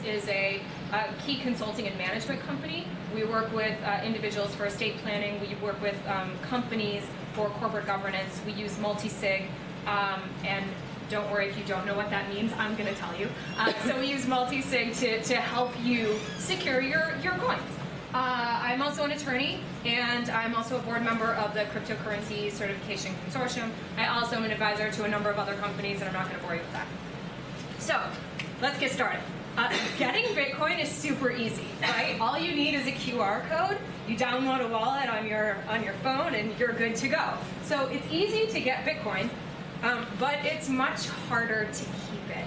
is a key consulting and management company. We work with individuals for estate planning. We work with companies for corporate governance. We use multi-sig, and don't worry if you don't know what that means, I'm going to tell you. So we use multi-sig to help you secure your coins. I'm also an attorney, and I'm also a board member of the Cryptocurrency Certification Consortium. I also am an advisor to a number of other companies, and I'm not going to bore you with that. So let's get started. Getting Bitcoin is super easy, right? All you need is a QR code. You download a wallet on your phone, and you're good to go. So it's easy to get Bitcoin, but it's much harder to keep it.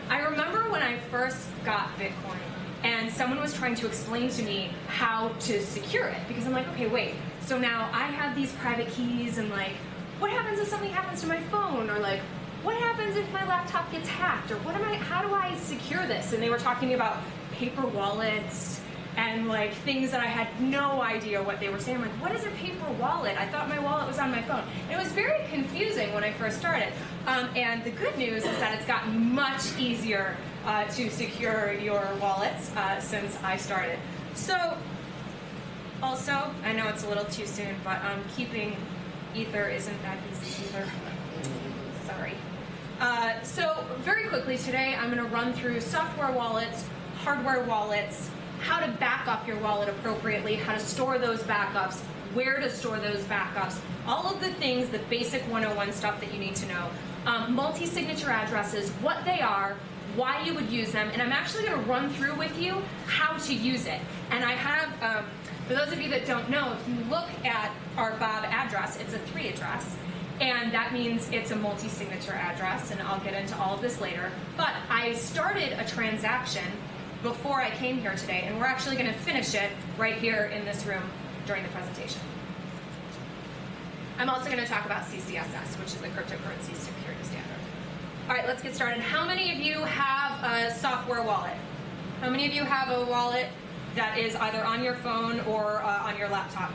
I remember when I first got Bitcoin, and someone was trying to explain to me how to secure it, because I'm like, okay, wait, so now I have these private keys, and like, what happens if something happens to my phone, or like, what happens if my laptop gets hacked, or how do I secure this? And they were talking about paper wallets and like things that I had no idea what they were saying. I'm like, what is a paper wallet? I thought my wallet was on my phone. And it was very confusing when I first started. And the good news is that it's gotten much easier to secure your wallets since I started. So, also, I know it's a little too soon, but keeping Ether isn't that easy either. Sorry. So very quickly today, I'm going to run through software wallets, hardware wallets, how to back up your wallet appropriately, how to store those backups, where to store those backups, all of the things, the basic 101 stuff that you need to know. Multi-signature addresses, what they are, why you would use them, and I'm actually going to run through with you how to use it. And I have, for those of you that don't know, if you look at our Bob address, it's a 3 address. And that means it's a multi-signature address, and I'll get into all of this later. But I started a transaction before I came here today, and we're actually going to finish it right here in this room during the presentation. I'm also going to talk about CCSS, which is the Cryptocurrency Security Standard. All right, let's get started. How many of you have a software wallet? How many of you have a wallet that is either on your phone or on your laptop?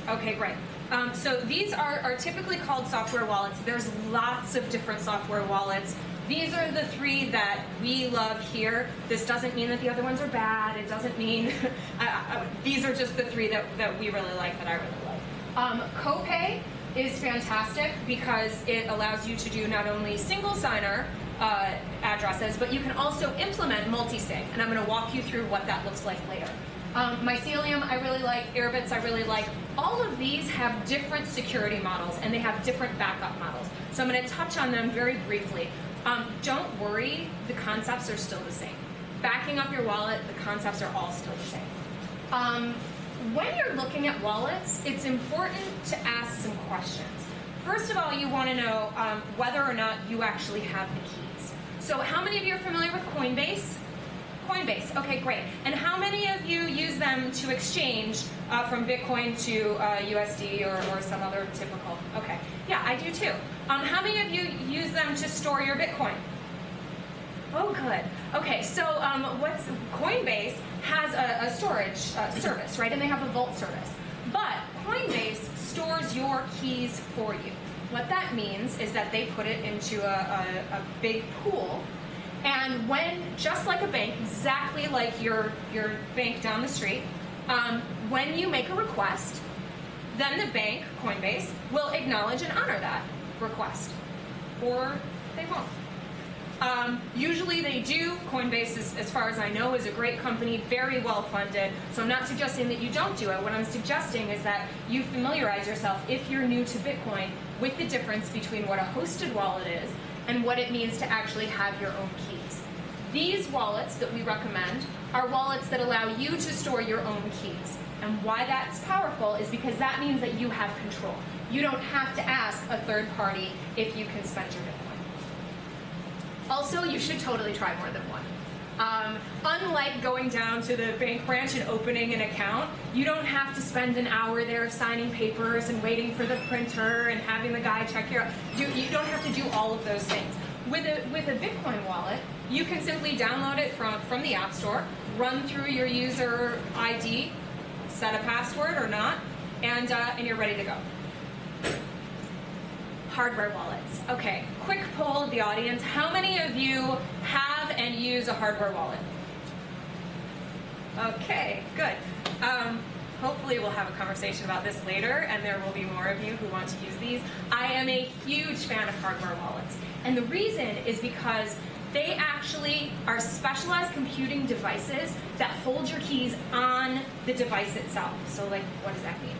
Okay, great. So these are typically called software wallets. There's lots of different software wallets. These are the 3 that we love here. This doesn't mean that the other ones are bad. It doesn't mean, these are just the 3 that we really like, that I really like. Copain is fantastic because it allows you to do not only single signer addresses, but you can also implement multi-sig, and I'm going to walk you through what that looks like later. Mycelium I really like, Airbits I really like. All of these have different security models, and they have different backup models. So I'm going to touch on them very briefly. Don't worry, the concepts are still the same. Backing up your wallet, the concepts are all still the same. When you're looking at wallets, it's important to ask some questions. First of all, you want to know whether or not you actually have the keys. So how many of you are familiar with Coinbase? Coinbase, okay, great. And how many of you use them to exchange from Bitcoin to USD or some other typical? Okay, yeah, I do too. How many of you use them to store your Bitcoin? Oh, good. Okay, so Coinbase has a storage service, right? And they have a vault service. But Coinbase stores your keys for you. What that means is that they put it into a big pool. And when, just like a bank, exactly like your bank down the street, when you make a request, then the bank, Coinbase, will acknowledge and honor that request. Or they won't. Usually they do. Coinbase, as far as I know, is a great company, very well funded. So I'm not suggesting that you don't do it. What I'm suggesting is that you familiarize yourself, if you're new to Bitcoin, with the difference between what a hosted wallet is and what it means to actually have your own keys. These wallets that we recommend are wallets that allow you to store your own keys. And why that's powerful is because that means that you have control. You don't have to ask a third party if you can spend your Bitcoin. Also, you should totally try more than one. Unlike going down to the bank branch and opening an account, you don't have to spend an hour there signing papers and waiting for the printer and having the guy check your... You don't have to do all of those things. With a Bitcoin wallet, you can simply download it from the App Store, run through your user ID, set a password or not, and you're ready to go. Hardware wallets. Okay, quick poll of the audience. How many of you have and use a hardware wallet? Okay, good. Hopefully we'll have a conversation about this later, and there will be more of you who want to use these. I am a huge fan of hardware wallets, and the reason is because they actually are specialized computing devices that hold your keys on the device itself. So, like, what does that mean?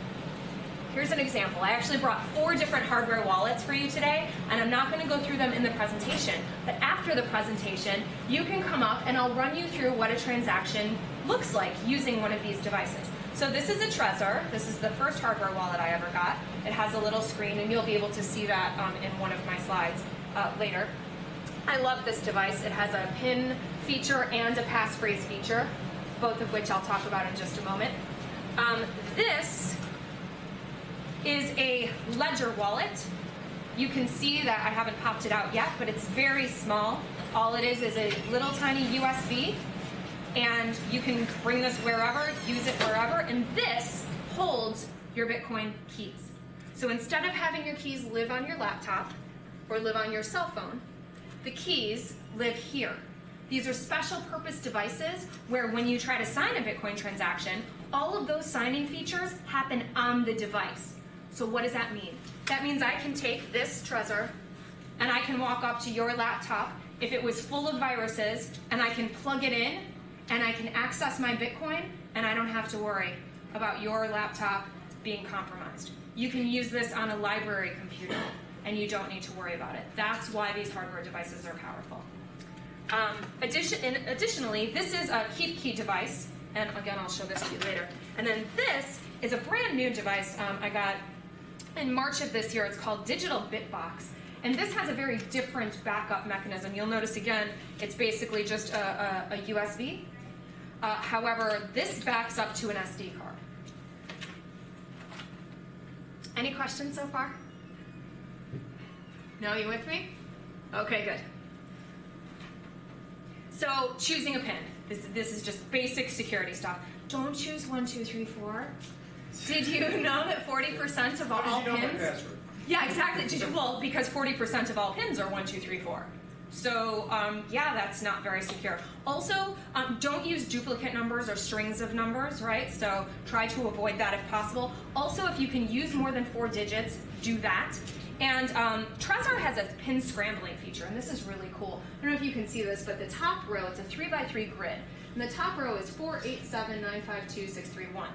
Here's an example. I actually brought 4 different hardware wallets for you today, and I'm not going to go through them in the presentation, but after the presentation, you can come up and I'll run you through what a transaction looks like using one of these devices. So this is a Trezor. This is the first hardware wallet I ever got. It has a little screen, and you'll be able to see that in one of my slides later. I love this device. It has a PIN feature and a passphrase feature, both of which I'll talk about in just a moment. This is a ledger wallet. You can see that I haven't popped it out yet, but it's very small. All it is a little tiny USB, and you can bring this wherever, use it wherever, and this holds your Bitcoin keys. So instead of having your keys live on your laptop or live on your cell phone, the keys live here. These are special purpose devices where when you try to sign a Bitcoin transaction, all of those signing features happen on the device. So what does that mean? That means I can take this Trezor and I can walk up to your laptop if it was full of viruses, and I can plug it in and I can access my Bitcoin, and I don't have to worry about your laptop being compromised. You can use this on a library computer and you don't need to worry about it. That's why these hardware devices are powerful. Additionally, this is a Keep Key device, and again, I'll show this to you later. And then this is a brand new device I got in March of this year. It's called Digital Bitbox, and this has a very different backup mechanism. You'll notice again, it's basically just a USB. However, this backs up to an SD card. Any questions so far? No, you with me? Okay, good. So choosing a PIN. This is just basic security stuff. Don't choose 1, 2, 3, 4. Did you know that 40% of all pins? How did you know my password? Yeah, exactly. Did you? Well, because 40% of all pins are 1, 2, 3, 4. So yeah, that's not very secure. Also, don't use duplicate numbers or strings of numbers, right? So try to avoid that if possible. Also, if you can use more than 4 digits, do that. And Trezor has a pin scrambling feature, and this is really cool. I don't know if you can see this, but the top row, it's a 3x3 grid. And the top row is 4, 8, 7, 9, 5, 2, 6, 3, 1.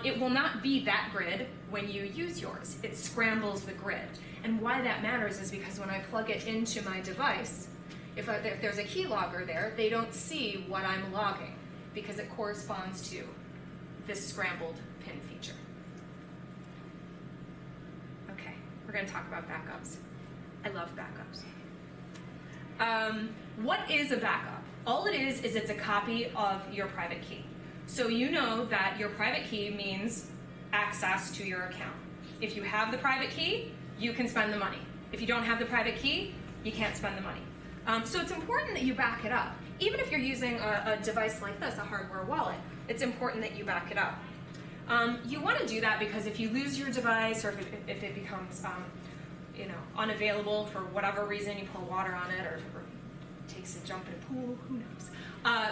It will not be that grid when you use yours. It scrambles the grid. And why that matters is because when I plug it into my device, if there's a keylogger there, they don't see what I'm logging because it corresponds to this scrambled pin feature. Okay, we're going to talk about backups. I love backups. What is a backup? All it is it's a copy of your private key. So you know that your private key means access to your account. If you have the private key, you can spend the money. If you don't have the private key, you can't spend the money. So it's important that you back it up. Even if you're using a device like this, a hardware wallet, it's important that you back it up. You want to do that because if you lose your device, or if it becomes unavailable for whatever reason, you pour water on it, or takes a jump in a pool, who knows.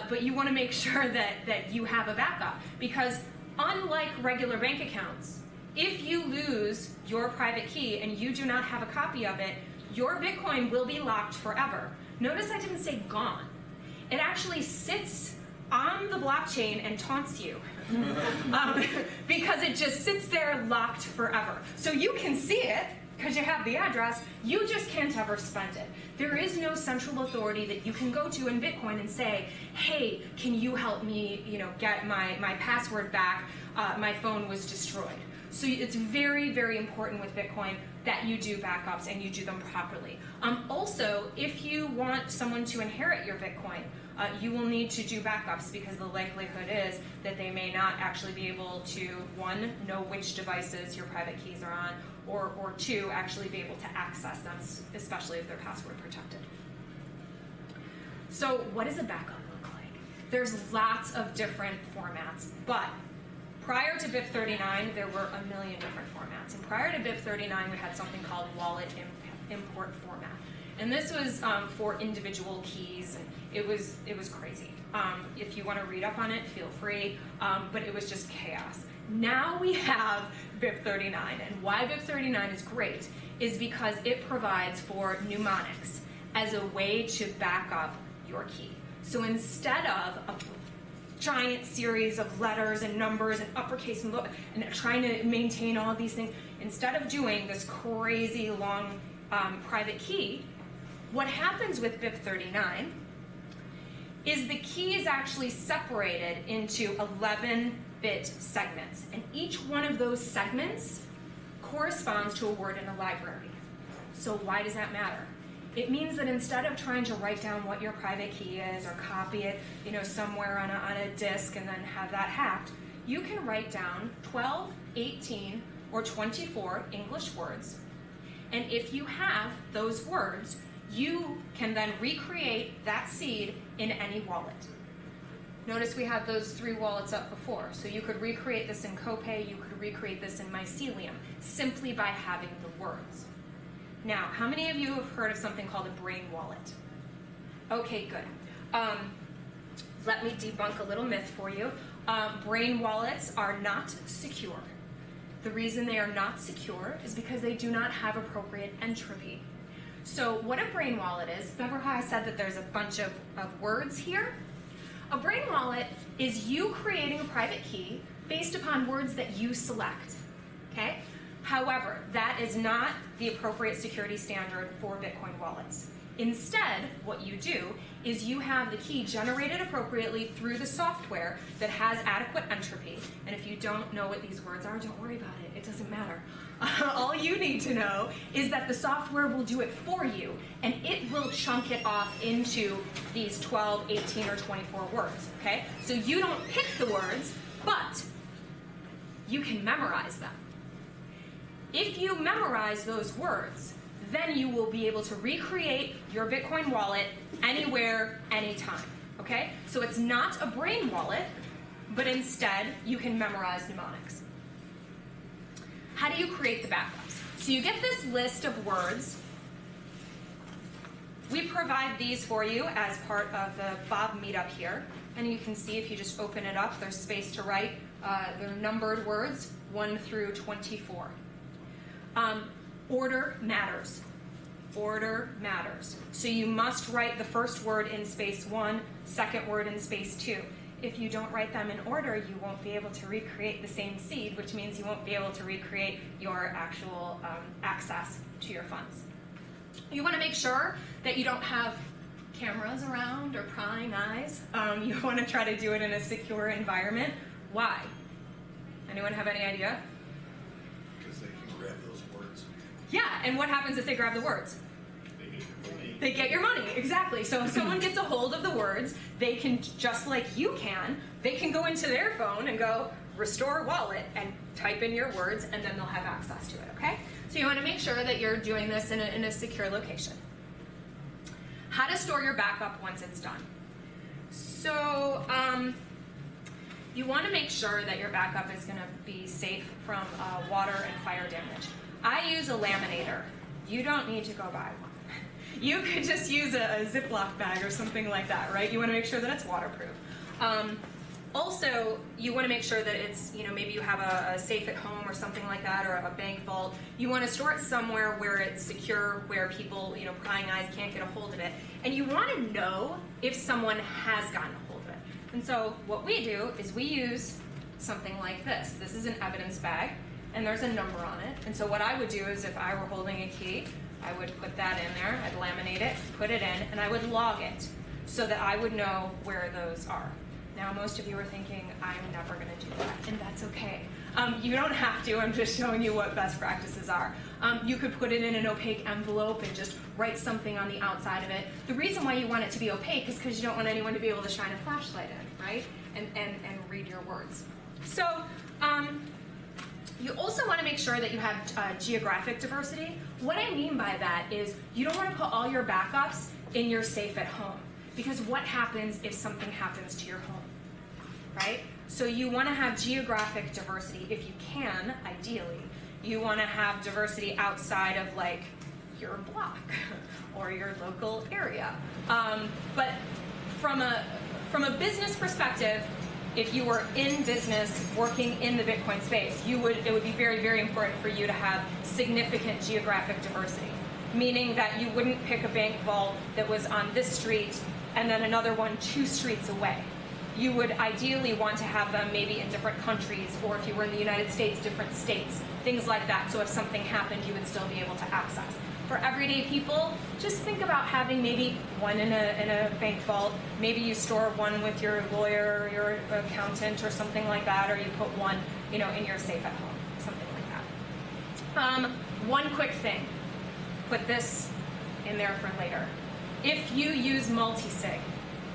But you want to make sure that you have a backup, because unlike regular bank accounts, if you lose your private key and you do not have a copy of it, your Bitcoin will be locked forever. Notice I didn't say gone. It actually sits on the blockchain and taunts you because it just sits there locked forever. So you can see it because you have the address, you just can't ever spend it. There is no central authority that you can go to in Bitcoin and say, hey, can you help me get my password back? My phone was destroyed. So it's very, very important with Bitcoin that you do backups and you do them properly. Also, if you want someone to inherit your Bitcoin, you will need to do backups because the likelihood is that they may not actually be able to, 1, know which devices your private keys are on, or 2, actually be able to access them, especially if they're password protected. So what does a backup look like? There's lots of different formats, but prior to BIP39, there were a million different formats. And prior to BIP39, we had something called wallet import format. And this was for individual keys, and it was crazy. If you want to read up on it, feel free, but it was just chaos. Now we have BIP 39, and why BIP 39 is great is because it provides for mnemonics as a way to back up your key. So instead of a giant series of letters and numbers and uppercase and trying to maintain all these things, instead of doing this crazy long private key, what happens with BIP 39 is the key is actually separated into 11-bit segments, and each one of those segments corresponds to a word in a library. So why does that matter? It means that instead of trying to write down what your private key is or copy it, somewhere on a disk and then have that hacked, you can write down 12, 18, or 24 English words. And if you have those words, you can then recreate that seed in any wallet. Notice we had those 3 wallets up before. So you could recreate this in Copain, you could recreate this in Mycelium, simply by having the words. Now, how many of you have heard of something called a brain wallet? Okay, good. Let me debunk a little myth for you. Brain wallets are not secure. The reason they are not secure is because they do not have appropriate entropy. So what a brain wallet is, remember how I said that there's a bunch of words here? A brain wallet is you creating a private key based upon words that you select, okay? However, that is not the appropriate security standard for Bitcoin wallets. Instead, what you do is you have the key generated appropriately through the software that has adequate entropy. And if you don't know what these words are, don't worry about it. It doesn't matter. All you need to know is that the software will do it for you, and it will chunk it off into these 12, 18, or 24 words, okay? So you don't pick the words, but you can memorize them. If you memorize those words, then you will be able to recreate your Bitcoin wallet anywhere, anytime, okay? So it's not a brain wallet, but instead you can memorize mnemonics. How do you create the backups? So you get this list of words. We provide these for you as part of the Bob Meetup here. And you can see if you just open it up, there's space to write. They're numbered words, 1 through 24. Order matters. Order matters. So you must write the first word in space 1, second word in space 2. If you don't write them in order, you won't be able to recreate the same seed, which means you won't be able to recreate your actual access to your funds. You want to make sure that you don't have cameras around or prying eyes. You want to try to do it in a secure environment. Why? Anyone have any idea? Because they can grab those words. Yeah, and what happens if they grab the words? They get your money, exactly. So if someone gets a hold of the words, they can, just like you can, they can go into their phone and go, restore wallet, and type in your words, and then they'll have access to it, okay? So you want to make sure that you're doing this in a secure location. How to store your backup once it's done. So you want to make sure that your backup is going to be safe from water and fire damage. I use a laminator. You don't need to go buy one. You could just use a Ziploc bag or something like that, right? You want to make sure that it's waterproof. Also, you want to make sure that it's, maybe you have a safe at home or something like that, or a bank vault. You want to store it somewhere where it's secure, where people, prying eyes can't get a hold of it. And you want to know if someone has gotten a hold of it. And so what we do is we use something like this. This is an evidence bag, and there's a number on it. And so what I would do is if I were holding a key, I would put that in there, I'd laminate it, put it in, and I would log it so that I would know where those are. Now, most of you are thinking, I'm never going to do that, and that's okay. You don't have to, I'm just showing you what best practices are. You could put it in an opaque envelope and just write something on the outside of it. The reason why you want it to be opaque is because you don't want anyone to be able to shine a flashlight in, right? And read your words. So, you also want to make sure that you have geographic diversity. What I mean by that is you don't want to put all your backups in your safe at home, because what happens if something happens to your home, right? So you want to have geographic diversity if you can, ideally. You want to have diversity outside of like your block or your local area. But from a business perspective, if you were in business working in the Bitcoin space, it would be very, very important for you to have significant geographic diversity, meaning that you wouldn't pick a bank vault that was on this street and then another one 2 streets away. You would ideally want to have them maybe in different countries, or if you were in the United States, different states, things like that, so if something happened, you would still be able to access. For everyday people, just think about having maybe one in a bank vault. Maybe you store one with your lawyer or your accountant or something like that, or you put one, in your safe at home, something like that. One quick thing, put this in there for later. If you use multisig,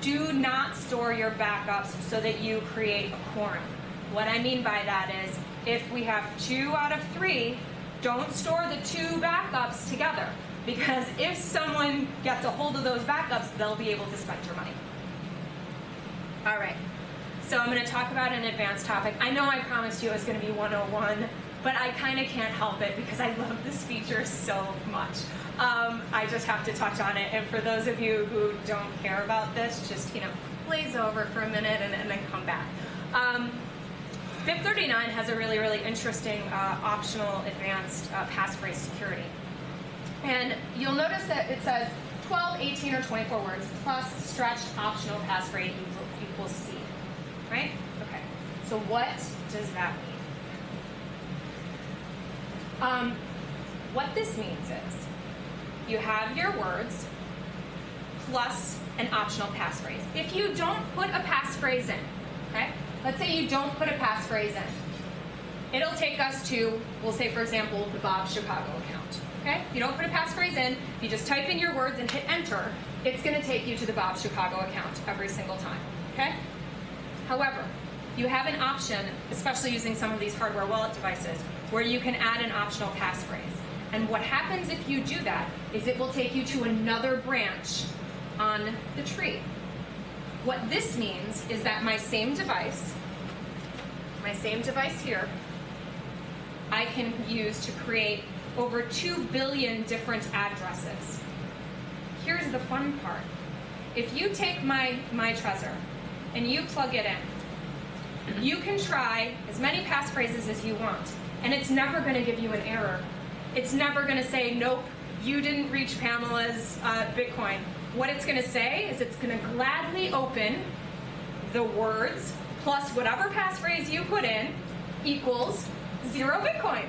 do not store your backups so that you create a quorum. What I mean by that is, if we have 2 out of 3, don't store the 2 backups together, because if someone gets a hold of those backups, they'll be able to spend your money. All right, so I'm going to talk about an advanced topic. I know I promised you it was going to be 101, but I kind of can't help it because I love this feature so much. I just have to touch on it, and for those of you who don't care about this, just glaze over for a minute and then come back. BIP 39 has a really, really interesting optional advanced passphrase security. And you'll notice that it says 12, 18, or 24 words plus stretched optional passphrase equals C, right? Okay, so what does that mean? What this means is you have your words plus an optional passphrase. If you don't put a passphrase in, okay? Let's say you don't put a passphrase in. It'll take us to, we'll say for example, the Bob Chicago account, okay? You don't put a passphrase in, if you just type in your words and hit enter, it's gonna take you to the Bob Chicago account every single time, okay? However, you have an option, especially using some of these hardware wallet devices, where you can add an optional passphrase. And what happens if you do that is it will take you to another branch on the tree. What this means is that my same device here, I can use to create over 2 billion different addresses. Here's the fun part. If you take my Trezor and you plug it in, you can try as many passphrases as you want, and it's never going to give you an error. It's never going to say, nope, you didn't reach Pamela's Bitcoin. What it's going to say is it's going to gladly open the words plus whatever passphrase you put in equals 0 Bitcoin.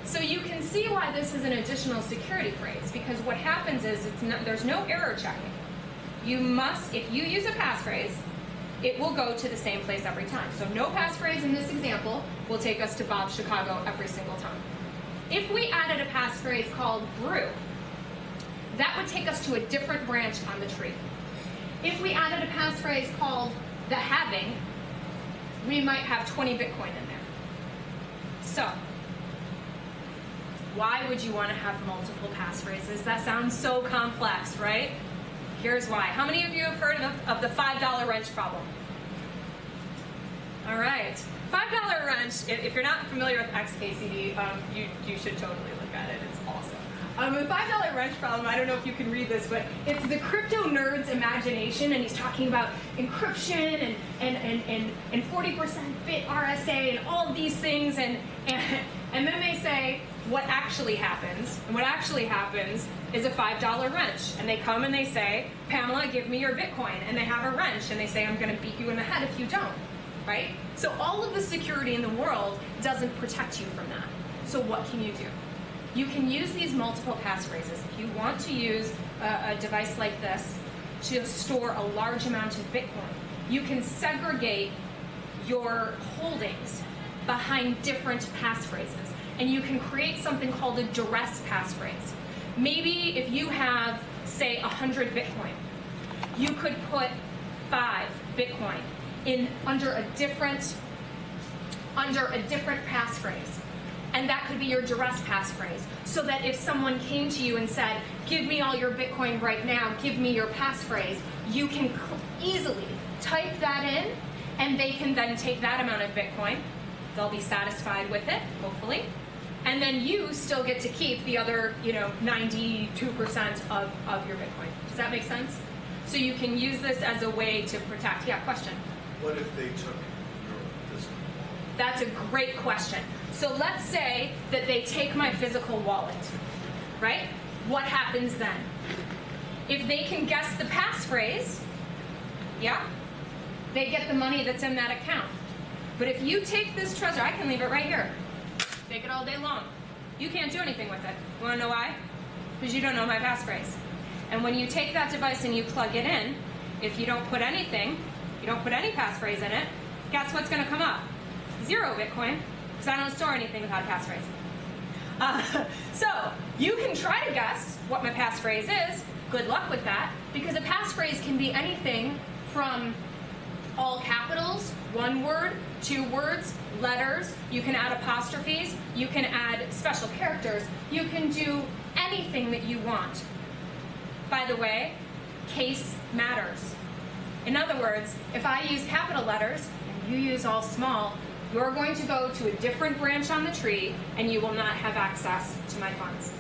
So you can see why this is an additional security phrase, because what happens is there's no error checking. You must, if you use a passphrase, it will go to the same place every time. So no passphrase in this example will take us to Bob Chicago every single time. If we added a passphrase called brew, that would take us to a different branch on the tree. If we added a passphrase called the halving, we might have 20 Bitcoin in there. So, why would you want to have multiple passphrases? That sounds so complex, right? Here's why. How many of you have heard of the $5 wrench problem? All right. $5 wrench, if you're not familiar with XKCD, you should totally look at it. It's awesome. The $5 wrench problem, I don't know if you can read this, but it's the crypto nerd's imagination, and he's talking about encryption and 40% bit RSA and all of these things, and then they say what actually happens. And what actually happens is a $5 wrench, and they come and they say, Pamela, give me your Bitcoin, and they have a wrench, and they say, I'm going to beat you in the head if you don't. Right? So all of the security in the world doesn't protect you from that. So what can you do? You can use these multiple passphrases. If you want to use a device like this to store a large amount of Bitcoin, you can segregate your holdings behind different passphrases. And you can create something called a duress passphrase. Maybe if you have, say, 100 Bitcoin, you could put 5 Bitcoin under a different passphrase, and that could be your duress passphrase. So that if someone came to you and said, "Give me all your Bitcoin right now, give me your passphrase," you can easily type that in, and they can then take that amount of Bitcoin. They'll be satisfied with it, hopefully, And then you still get to keep the other, 92% of your Bitcoin. Does that make sense? So you can use this as a way to protect. Yeah, question? What if they took your physical wallet? That's a great question. So let's say that they take my physical wallet, right? What happens then? If they can guess the passphrase, yeah, they get the money that's in that account. But if you take this treasure, I can leave it right here. Take it all day long. You can't do anything with it. You want to know why? Because you don't know my passphrase. And when you take that device and you plug it in, if you don't put anything, you don't put any passphrase in it, guess what's going to come up? 0 Bitcoin, because I don't store anything without a passphrase. So you can try to guess what my passphrase is. Good luck with that, because a passphrase can be anything from all capitals, 1 word, 2 words, letters. You can add apostrophes. You can add special characters. You can do anything that you want. By the way, case matters. In other words, if I use capital letters and you use all small, you're going to go to a different branch on the tree and you will not have access to my funds.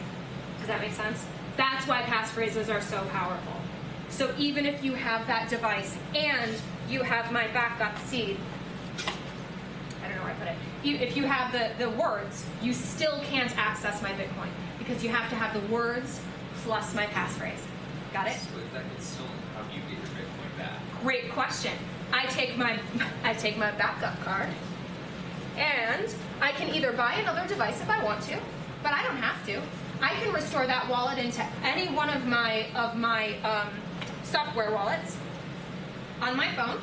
Does that make sense? That's why passphrases are so powerful. So even if you have that device and you have my backup seed, I don't know where I put it. If you have the words, you still can't access my Bitcoin because you have to have the words plus my passphrase. Got it? So if that gets stolen, how do you get your Bitcoin back? Great question. I take my backup card, and I can either buy another device if I want to, but I don't have to. I can restore that wallet into any one of my software wallets on my phone,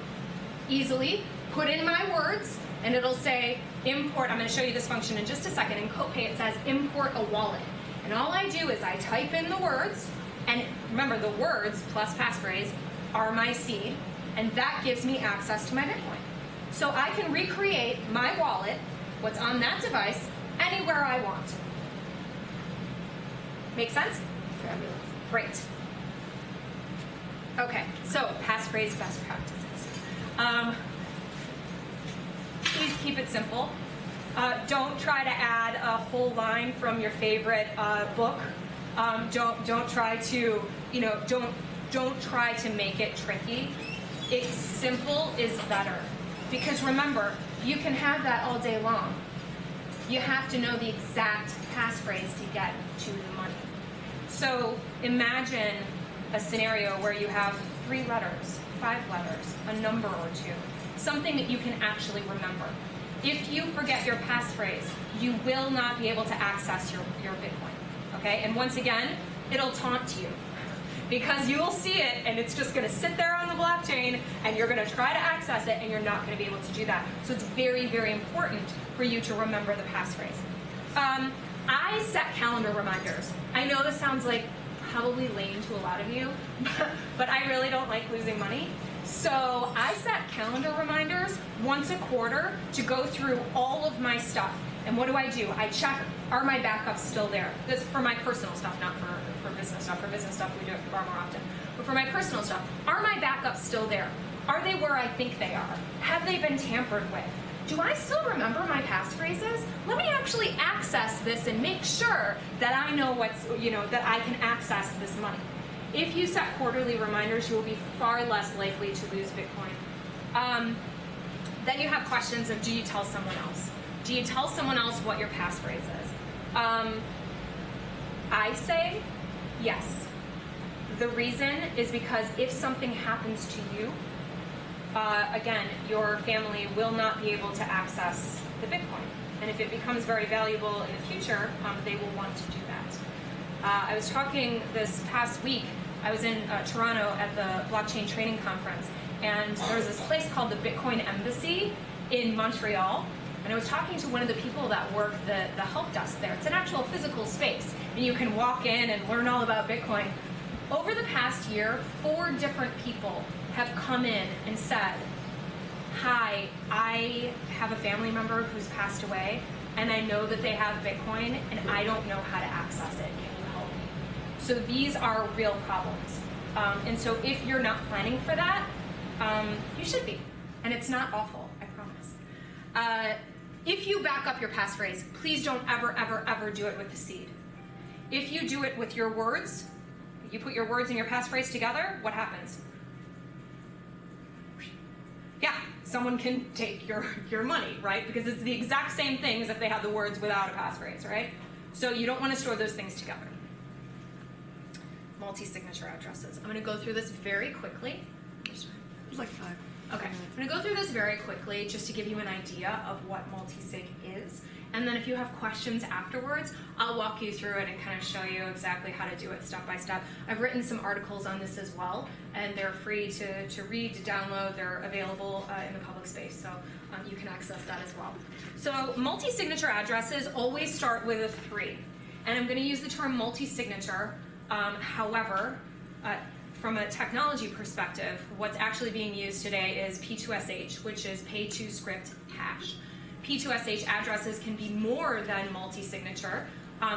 easily put in my words, and it'll say import. I'm going to show you this function in just a second. In Copain, it says import a wallet. And all I do is I type in the words, and remember the words plus passphrase are my seed, and that gives me access to my Bitcoin. So I can recreate my wallet, what's on that device, anywhere I want. Make sense? Great. Okay, so passphrase best practices. Please keep it simple. Don't try to add a whole line from your favorite book. Don't try to, don't try to make it tricky. It's simple is better. Because remember, you can have that all day long. You have to know the exact passphrase to get to the money. So imagine a scenario where you have 3 letters, 5 letters, a number or 2, something that you can actually remember. If you forget your passphrase, you will not be able to access your Bitcoin, okay? And once again, it'll taunt you because you will see it and it's just gonna sit there on the blockchain and you're gonna try to access it and you're not gonna be able to do that. So it's very, very important for you to remember the passphrase. I set calendar reminders. I know this sounds like probably lame to a lot of you, but I really don't like losing money. So I set calendar reminders once a quarter to go through all of my stuff. And what do? I check, are my backups still there? This is for my personal stuff, not for business stuff. For business stuff, we do it far more often. But for my personal stuff, are my backups still there? Are they where I think they are? Have they been tampered with? Do I still remember my passphrases? Let me actually access this and make sure that I know what's, that I can access this money. If you set quarterly reminders, you will be far less likely to lose Bitcoin. Then you have questions of, do you tell someone else? Do you tell someone else what your passphrase is? I say yes. The reason is because if something happens to you, again, your family will not be able to access the Bitcoin. And if it becomes very valuable in the future, they will want to do that. I was talking this past week, I was in Toronto at the blockchain training conference, and there was this place called the Bitcoin Embassy in Montreal, and I was talking to one of the people that work the help desk there. It's an actual physical space, and you can walk in and learn all about Bitcoin. Over the past year, 4 different people have come in and said, hi, I have a family member who's passed away, and I know that they have Bitcoin, and I don't know how to access it. Can you help me? So these are real problems. And so if you're not planning for that, you should be. And it's not awful, I promise. If you back up your passphrase, please don't ever, ever, ever do it with the seed. If you do it with your words, you put your words and your passphrase together, what happens? Yeah, someone can take your money, right? Because it's the exact same thing as if they had the words without a passphrase, right? So you don't want to store those things together. Multi-signature addresses. I'm going to go through this very quickly. Like 5. Okay, I'm going to go through this very quickly just to give you an idea of what multi-sig is. And then if you have questions afterwards, I'll walk you through it and kind of show you exactly how to do it step by step. I've written some articles on this as well, and they're free to read, to download. They're available in the public space, so you can access that as well. So multi-signature addresses always start with a 3. And I'm going to use the term multi-signature. However, from a technology perspective, what's actually being used today is P2SH, which is pay to script hash. P2SH addresses can be more than multi-signature.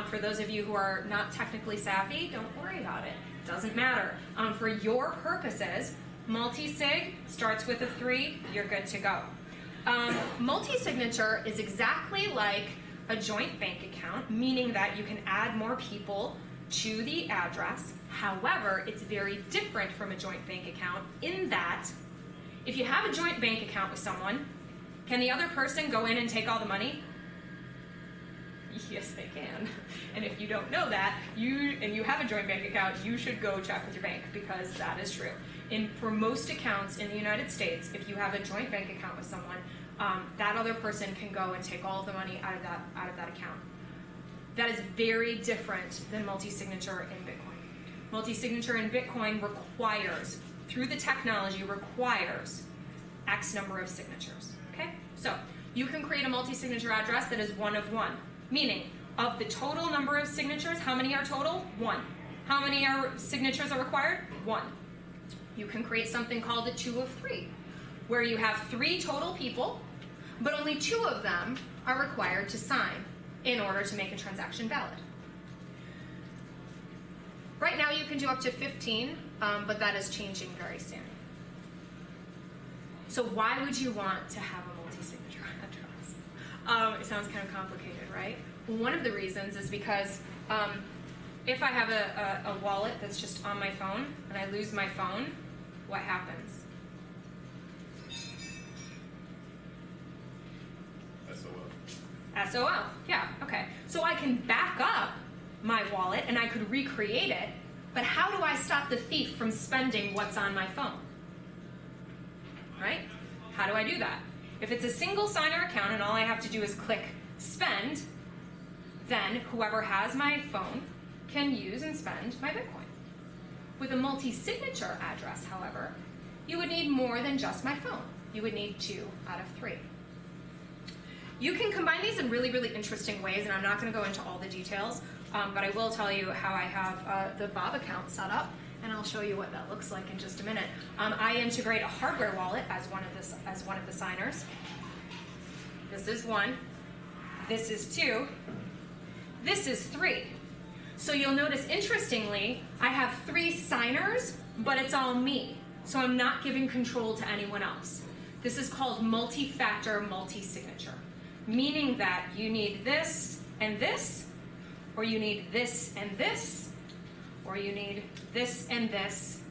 For those of you who are not technically savvy, don't worry about it. Doesn't matter. For your purposes, multi-sig starts with a 3, you're good to go. Multi-signature is exactly like a joint bank account, meaning that you can add more people to the address. However, it's very different from a joint bank account in that if you have a joint bank account with someone, can the other person go in and take all the money? Yes, they can. And if you don't know that, and you have a joint bank account, you should go check with your bank, because that is true. For most accounts in the United States, if you have a joint bank account with someone, that other person can go and take all of the money out of that account. That is very different than multi-signature in Bitcoin. Multi-signature in Bitcoin requires, through the technology, requires X number of signatures. Okay? So you can create a multi-signature address that is 1 of 1, meaning of the total number of signatures, how many are total? 1. How many signatures are required? 1. You can create something called a 2 of 3, where you have 3 total people, but only 2 of them are required to sign in order to make a transaction valid. Right now you can do up to 15, but that is changing very soon. So why would you want to have a multi-signature address? It sounds kind of complicated, right? One of the reasons is because if I have a wallet that's just on my phone and I lose my phone, what happens? SOL, yeah, okay. So I can back up my wallet and I could recreate it, but how do I stop the thief from spending what's on my phone? Right? How do I do that? If it's a single signer account and all I have to do is click spend, then whoever has my phone can use and spend my Bitcoin. With a multi-signature address, however, you would need more than just my phone. You would need 2 out of 3. You can combine these in really, really interesting ways, and I'm not going to go into all the details, but I will tell you how I have the Bob account set up, and I'll show you what that looks like in just a minute. I integrate a hardware wallet as one of the signers. This is 1. This is 2. This is 3. So you'll notice, interestingly, I have 3 signers, but it's all me. So I'm not giving control to anyone else. This is called multi-factor multi-signature, meaning that you need this and this, or you need this and this, or you need this and this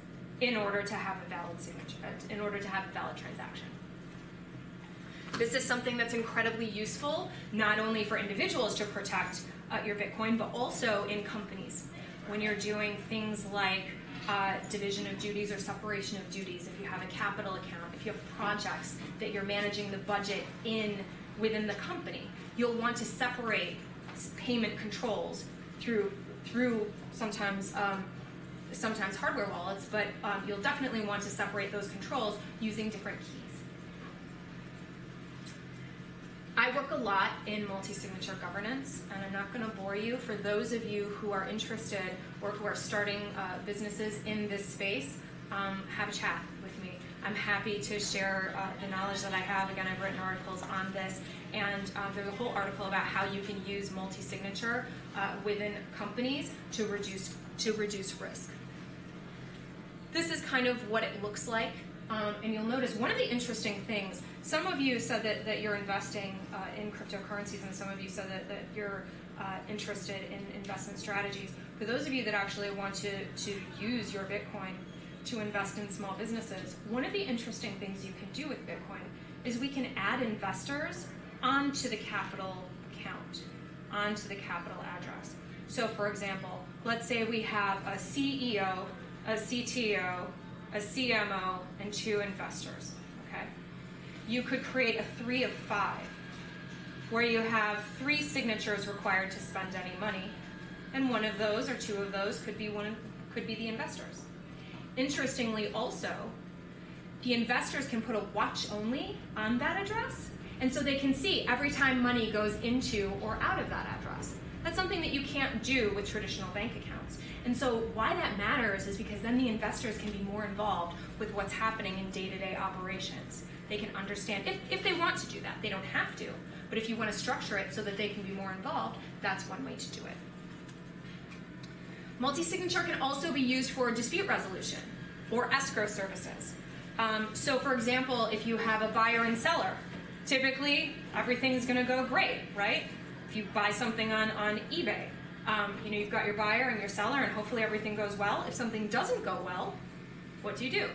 in order to have a valid signature, in order to have a valid transaction. This is something that's incredibly useful, not only for individuals to protect your Bitcoin, but also in companies. When you're doing things like division of duties or separation of duties, if you have a capital account, if you have projects that you're managing the budget within the company, you'll want to separate payment controls through sometimes hardware wallets, but you'll definitely want to separate those controls using different keys. I work a lot in multi-signature governance, and I'm not going to bore you. For those of you who are interested or who are starting businesses in this space, have a chat with me. I'm happy to share the knowledge that I have. Again, I've written articles on this, and there's a whole article about how you can use multi-signature within companies to reduce risk. This is kind of what it looks like And you'll notice one of the interesting things, some of you said that you're investing in cryptocurrencies, and some of you said that you're interested in investment strategies. For those of you that actually want to use your Bitcoin to invest in small businesses, one of the interesting things you can do with Bitcoin is we can add investors onto the capital account, onto the capital address. So for example, let's say we have a CEO, a CTO, a CMO, and 2 investors, okay? You could create a 3 of 5, where you have 3 signatures required to spend any money, and one of those or 2 of those could be the investors. Interestingly also, the investors can put a watch only on that address, and so they can see every time money goes into or out of that address. That's something that you can't do with traditional bank accounts. And so why that matters is because then the investors can be more involved with what's happening in day-to-day operations. They can understand, if they want to do that, they don't have to, but if you want to structure it so that they can be more involved, that's one way to do it. Multi-signature can also be used for dispute resolution or escrow services. So for example, if you have a buyer and seller, typically everything's going to go great, right? If you buy something on eBay, you've got your buyer and your seller, and hopefully everything goes well. If something doesn't go well, what do?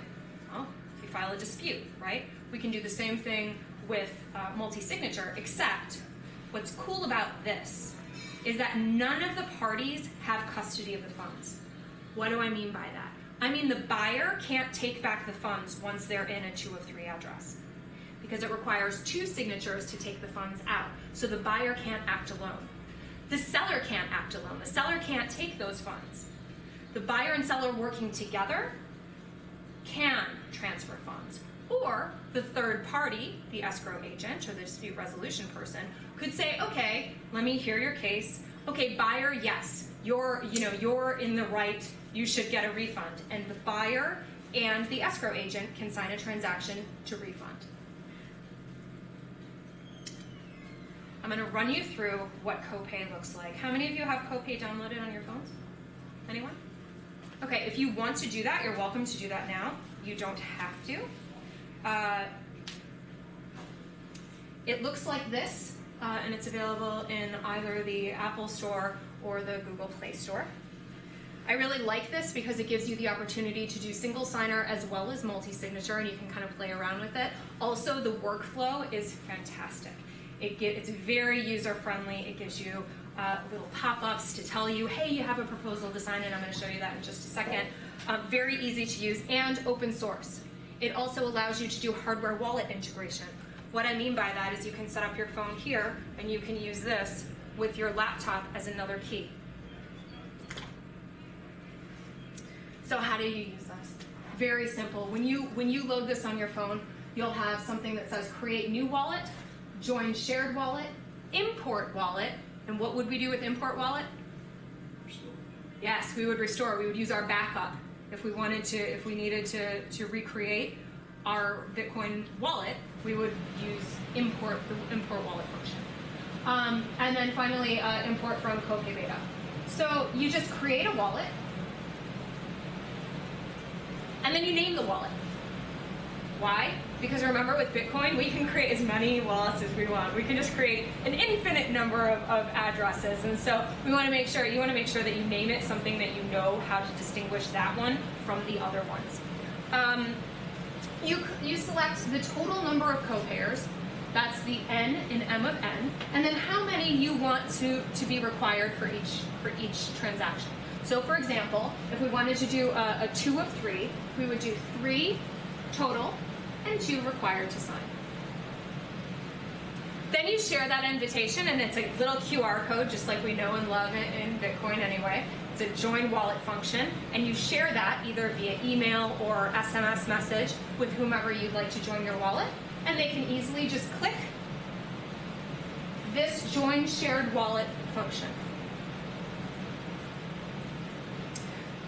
Well, you file a dispute, right? We can do the same thing with multi-signature, except what's cool about this is that none of the parties have custody of the funds. What do I mean by that? I mean the buyer can't take back the funds once they're in a 2 of 3 address, because it requires 2 signatures to take the funds out. So the buyer can't act alone. The seller can't act alone. The seller can't take those funds. The buyer and seller working together can transfer funds. Or the third party, the escrow agent or the dispute resolution person, could say, okay, let me hear your case. Okay, buyer, yes, you're in the right, you should get a refund. And the buyer and the escrow agent can sign a transaction to refund. I'm going to run you through what Copain looks like. How many of you have Copain downloaded on your phones? Anyone? Okay, if you want to do that, you're welcome to do that now. You don't have to. It looks like this, and it's available in either the Apple Store or the Google Play Store. I really like this because it gives you the opportunity to do single signer as well as multi-signature, and you can kind of play around with it. Also, the workflow is fantastic. It's very user-friendly. It gives you little pop-ups to tell you, hey, you have a proposal to sign in. I'm going to show you that in just a second. Very easy to use and open source. It also allows you to do hardware wallet integration. What I mean by that is you can set up your phone here, and you can use this with your laptop as another key. So how do you use this? Very simple. When you load this on your phone, you'll have something that says create new wallet, join shared wallet, import wallet, and what would we do with import wallet? Restore. Yes, we would restore. We would use our backup if we needed to recreate our Bitcoin wallet. We would use the import wallet function, and then finally import from Copain beta. So you just create a wallet, and then you name the wallet. Why? Because remember, with Bitcoin, we can create as many wallets as we want. We can just create an infinite number of addresses, and so you want to make sure that you name it something that you know how to distinguish that one from the other ones. You select the total number of co-payers. That's the N in M of N, and then how many you want to be required for each transaction. So, for example, if we wanted to do a 2 of 3, we would do 3 total and 2 required to sign. Then you share that invitation, and it's a little QR code, just like we know and love it in Bitcoin anyway. It's a join wallet function, and you share that either via email or SMS message with whomever you'd like to join your wallet, and they can easily just click this join shared wallet function.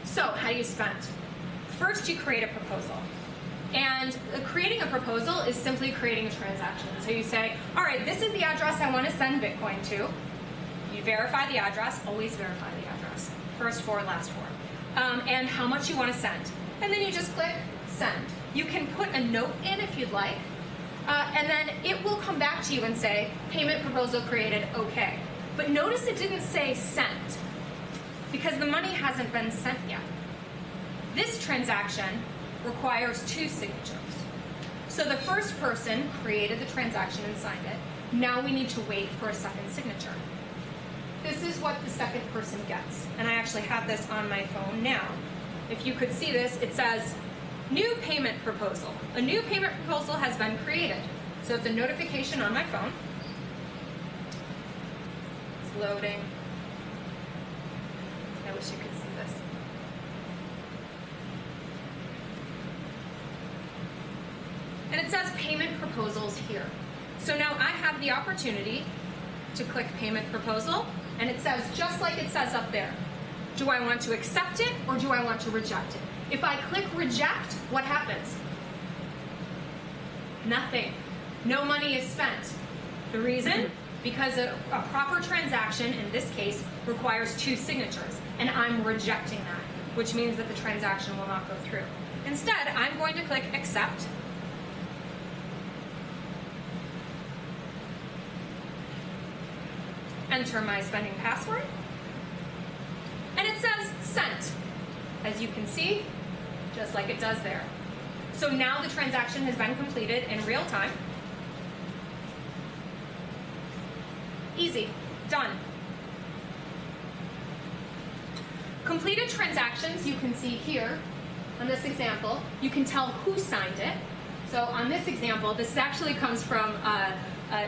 So, how do you spend? First, you create a proposal. And creating a proposal is simply creating a transaction. So you say, all right, this is the address I want to send Bitcoin to. You verify the address, always verify the address. First 4, last 4. And how much you want to send. And then you just click send. You can put a note in if you'd like, and then it will come back to you and say, payment proposal created, okay. But notice it didn't say sent, because the money hasn't been sent yet. This transaction requires 2 signatures. So the first person created the transaction and signed it. Now we need to wait for a second signature. This is what the second person gets. And I actually have this on my phone now. If you could see this, it says, new payment proposal. A new payment proposal has been created. So it's a notification on my phone. It's loading. I wish you could see this. And it says payment proposals here. So now I have the opportunity to click payment proposal, and it says, just like it says up there, do I want to accept it or do I want to reject it? If I click reject, what happens? Nothing. No money is spent. The reason? Because a proper transaction, in this case, requires 2 signatures, and I'm rejecting that, which means that the transaction will not go through. Instead, I'm going to click accept. Enter my spending password, and it says sent, as you can see, just like it does there. So now the transaction has been completed in real time. Easy, done. Completed transactions, you can see here on this example, you can tell who signed it. So on this example, this actually comes from a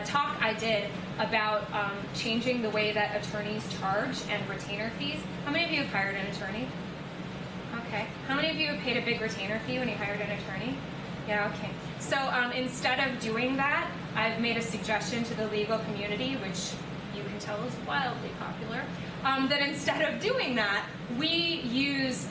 talk I did about changing the way that attorneys charge and retainer fees. How many of you have hired an attorney? Okay. How many of you have paid a big retainer fee when you hired an attorney? Yeah, okay. So instead of doing that, I've made a suggestion to the legal community, which you can tell is wildly popular, that instead of doing that, we use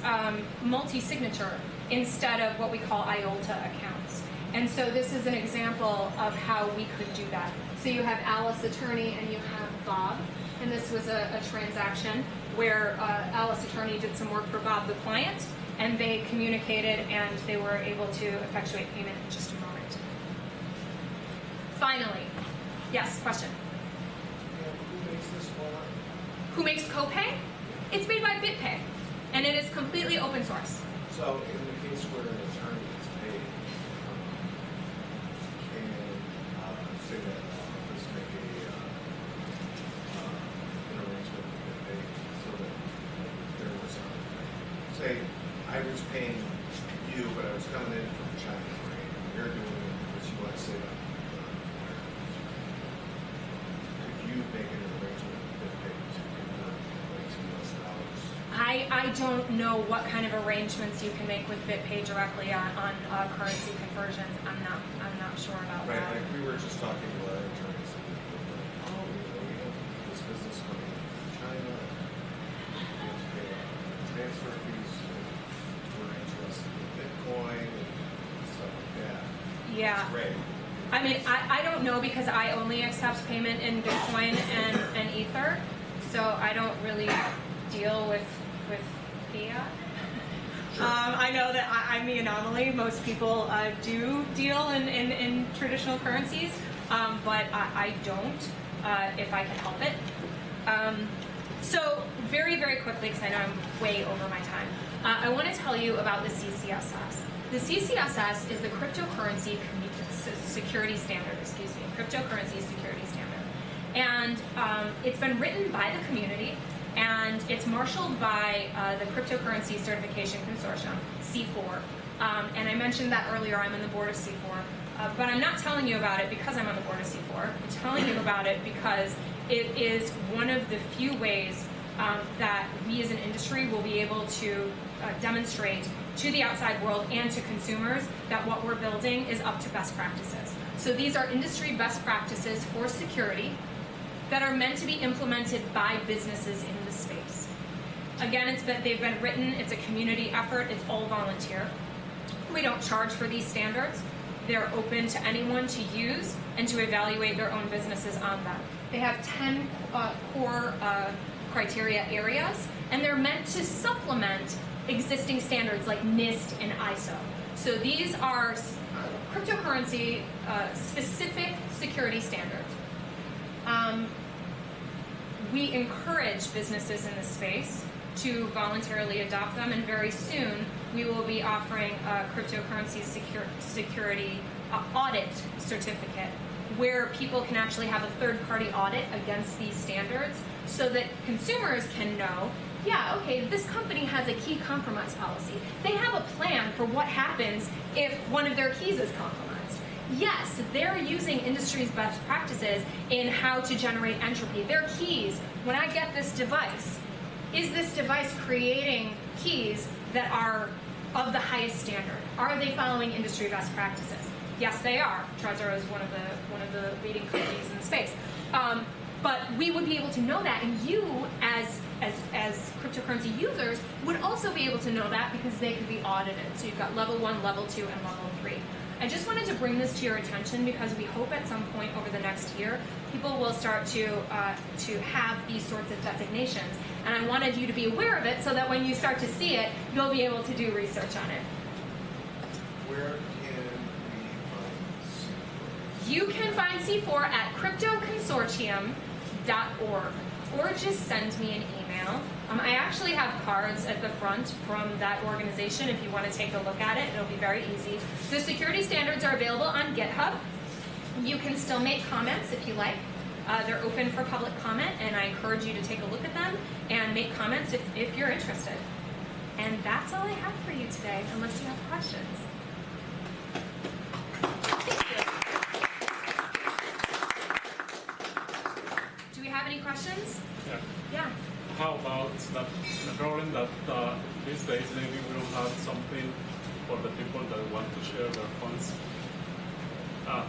multi-signature instead of what we call IOLTA accounts. And so this is an example of how we could do that. So you have Alice Attorney and you have Bob, and this was a transaction where Alice Attorney did some work for Bob the client, and they communicated and they were able to effectuate payment in just a moment. Finally, yes, question? Who makes this wallet? Who makes Copain? It's made by BitPay, and it is completely open source. So in the case where an attorney is paid, can say that office make an arrangement with BitPay so that there was say I was paying you, but I was coming in from China, right? You're doing it because you want to save up. Could you make an arrangement with BitPay to convert like to US dollars? I don't know what kind of arrangements you can make with BitPay directly on currency conversions. I'm not sure about Right, that. like we were just talking to our attorneys, and we have this business coming in from China, we have to pay transfer fees, we're interested in Bitcoin and stuff like that. Yeah. It's great. I mean, I don't know because I only accept payment in Bitcoin and Ether, so I don't really deal with fiat. Sure. I know that I'm the anomaly. Most people do deal in traditional currencies, but I don't if I can help it. So very, very quickly, because I know I'm way over my time, I want to tell you about the CCSS. The CCSS is the cryptocurrency security standard, cryptocurrency security standard. And it's been written by the community, and it's marshaled by the Cryptocurrency Certification Consortium, C4. And I mentioned that earlier, I'm on the board of C4. But I'm not telling you about it because I'm on the board of C4. I'm telling you about it because it is one of the few ways that we as an industry will be able to demonstrate to the outside world and to consumers that what we're building is up to best practices. So these are industry best practices for security that are meant to be implemented by businesses in the space. Again, they've been written, it's a community effort, it's all volunteer. We don't charge for these standards. They're open to anyone to use and to evaluate their own businesses on them. They have 10 core criteria areas, and they're meant to supplement existing standards like NIST and ISO. So these are cryptocurrency specific security standards. We encourage businesses in this space to voluntarily adopt them, and very soon we will be offering a cryptocurrency security audit certificate where people can actually have a third-party audit against these standards so that consumers can know, yeah, okay, this company has a key compromise policy. They have a plan for what happens if one of their keys is compromised. Yes, they're using industry's best practices in how to generate entropy. Their keys, when I get this device, is this device creating keys that are of the highest standard? Are they following industry best practices? Yes, they are. Trezor is one of the leading companies in the space. But we would be able to know that, and you, as cryptocurrency users, would also be able to know that because they could be audited. So you've got level 1, level 2, and level 3. I just wanted to bring this to your attention because we hope at some point over the next year, people will start to have these sorts of designations. And I wanted you to be aware of it so that when you start to see it, you'll be able to do research on it. Where can we find C4? You can find C4 at cryptoconsortium.org, or just send me an email. I actually have cards at the front from that organization if you want to take a look at it. It'll be very easy. The security standards are available on GitHub. You can still make comments if you like. They're open for public comment, and I encourage you to take a look at them and make comments if you're interested. And that's all I have for you today, unless you have questions. Do we have any questions? Yeah. Yeah. How about that the problem that these days maybe we don't have something for the people that want to share their funds?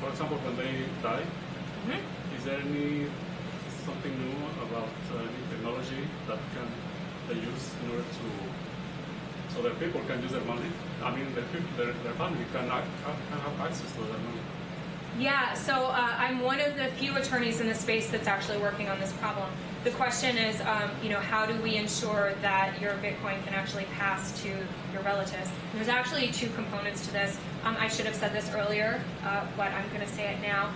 For example, when they die, is there something new about any technology that they use in order to so that people can use their money? I mean, their family can have access to their money. Yeah, so I'm one of the few attorneys in the space that's actually working on this problem. The question is, how do we ensure that your Bitcoin can actually pass to your relatives? And there's actually two components to this. I should have said this earlier, but I'm going to say it now.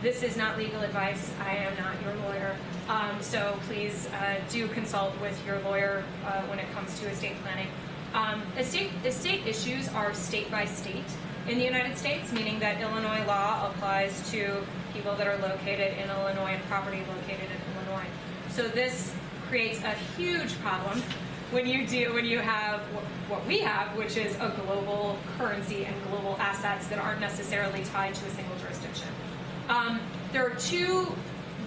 This is not legal advice. I am not your lawyer. So please do consult with your lawyer when it comes to estate planning. Estate issues are state by state in the United States, meaning that Illinois law applies to people that are located in Illinois and property located in Illinois. So this creates a huge problem when you have what we have, which is a global currency and global assets that aren't necessarily tied to a single jurisdiction. There are two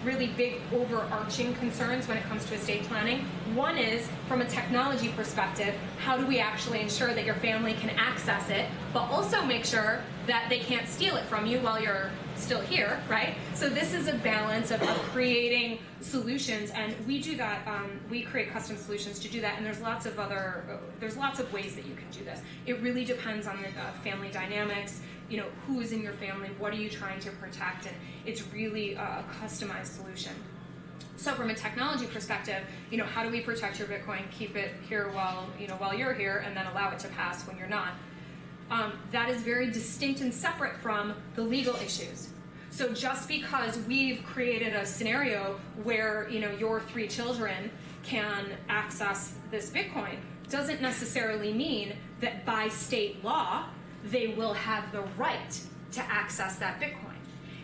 really big overarching concerns when it comes to estate planning. One is, from a technology perspective, how do we actually ensure that your family can access it, but also make sure that they can't steal it from you while you're still here, right? So this is a balance of creating solutions, and we do that. We create custom solutions to do that, and there's lots of ways that you can do this. It really depends on the family dynamics. Who is in your family, what are you trying to protect, and it's really a customized solution. So from a technology perspective, how do we protect your Bitcoin, keep it here while you're here, and then allow it to pass when you're not? That is very distinct and separate from the legal issues. So just because we've created a scenario where your 3 children can access this Bitcoin doesn't necessarily mean that by state law they will have the right to access that Bitcoin.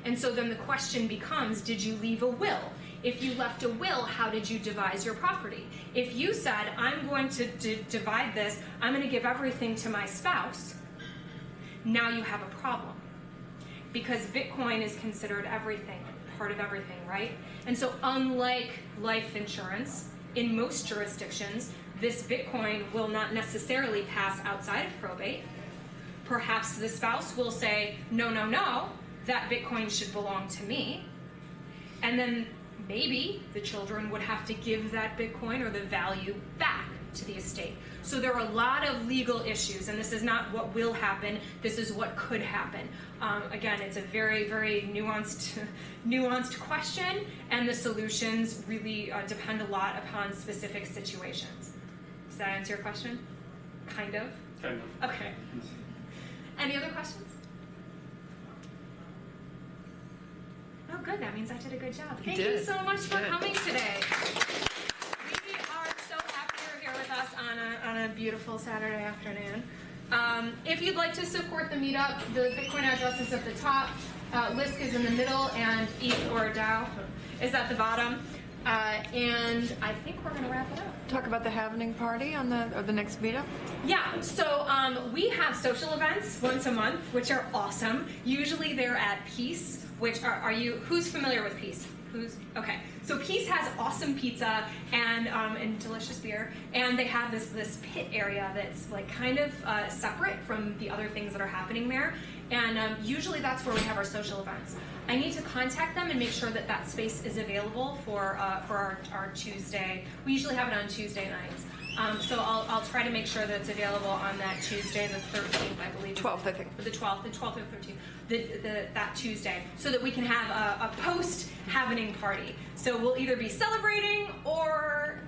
And so then the question becomes, did you leave a will? If you left a will, how did you devise your property? If you said, I'm going to divide this, I'm going to give everything to my spouse, now you have a problem. Because Bitcoin is considered everything, part of everything, right? And so unlike life insurance, in most jurisdictions, this Bitcoin will not necessarily pass outside of probate. Perhaps the spouse will say, no, no, no, that Bitcoin should belong to me. And then maybe the children would have to give that Bitcoin or the value back to the estate. So there are a lot of legal issues, and this is not what will happen, this is what could happen. Again, it's a very, very nuanced question, and the solutions really depend a lot upon specific situations. Does that answer your question? Kind of? Kind of. Okay. Any other questions? Oh, good. That means I did a good job. Thank you so much for coming today. We are so happy you're here with us on a beautiful Saturday afternoon. If you'd like to support the meetup, the Bitcoin address is at the top, LISC is in the middle, and ETH or DAO is at the bottom. And I think we're going to wrap it up. Talk about the happening party on the next meetup. Yeah, so we have social events once a month, which are awesome. Usually they're at Peace, which are you? Who's familiar with Peace? Okay? So Peace has awesome pizza and delicious beer, and they have this pit area that's like kind of separate from the other things that are happening there. And usually that's where we have our social events. I need to contact them and make sure that that space is available for our Tuesday. We usually have it on Tuesday nights. So I'll try to make sure that it's available on that Tuesday, the 13th, I believe. 12th, I think. The 12th or 13th, that Tuesday, so that we can have a post-happening party. So we'll either be celebrating or...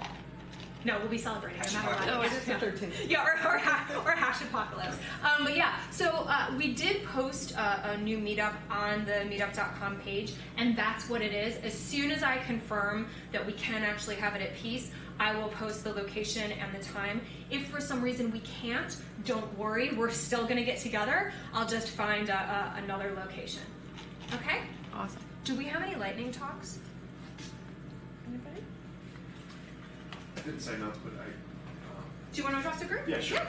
No, we'll be celebrating. I'm not allowed. No, it is the 13th. Yeah, or hash apocalypse. But yeah, so we did post a new meetup on the meetup.com page, and that's what it is. As soon as I confirm that we can actually have it at Peace, I will post the location and the time. If for some reason we can't, don't worry. We're still going to get together. I'll just find another location. Okay? Awesome. Do we have any lightning talks? Anybody? I didn't sign up, but Do you want to address the group? Yeah, sure.